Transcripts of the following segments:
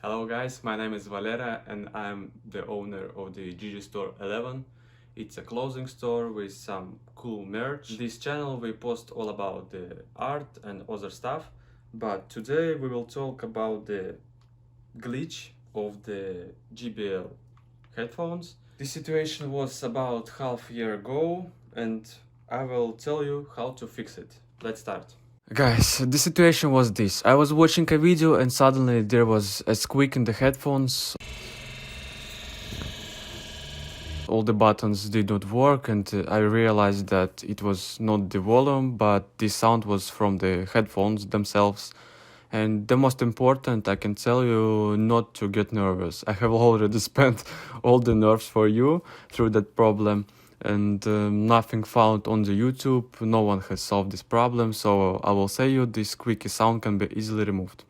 Hello guys, my name is Valera and I'm the owner of the GG Store 11. It's a clothing store with some cool merch. This channel we post all about the art and other stuff, but today we will talk about the glitch of the JBL headphones. This situation was about half a year ago and I will tell you how to fix it. Let's start. Guys, the situation was this. I was watching a video and suddenly there was a squeak in the headphones. All the buttons did not work and I realized that it was not the volume, but the sound was from the headphones themselves. And the most important, I can tell you not to get nervous. I have already spent all the nerves for you through that problem. And nothing found on the YouTube, no one has solved this problem, so I will say you this squeaky sound can be easily removed.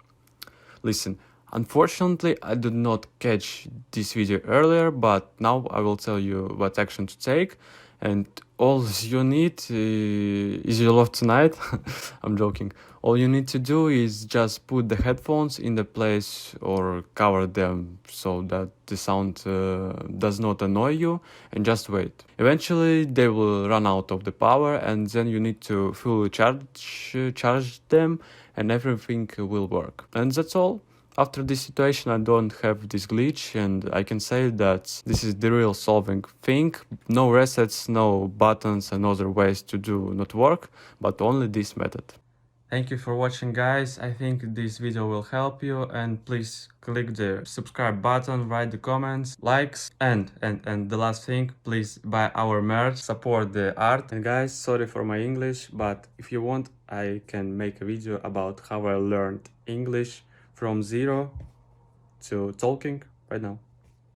Listen, unfortunately I did not catch this video earlier, but now I will tell you what action to take, and all you need is your love tonight. I'm joking. All you need to do is just put the headphones in the place or cover them so that the sound does not annoy you, and just wait. Eventually they will run out of the power and then you need to fully charge them and everything will work. And that's all. After this situation I don't have this glitch and I can say that this is the real solving thing. No resets, no buttons and other ways to do not work, but only this method. Thank you for watching guys, I think this video will help you and please click the subscribe button, write the comments, likes and the last thing, please buy our merch, support the art. And guys, sorry for my English, but if you want I can make a video about how I learned English from zero to talking right now.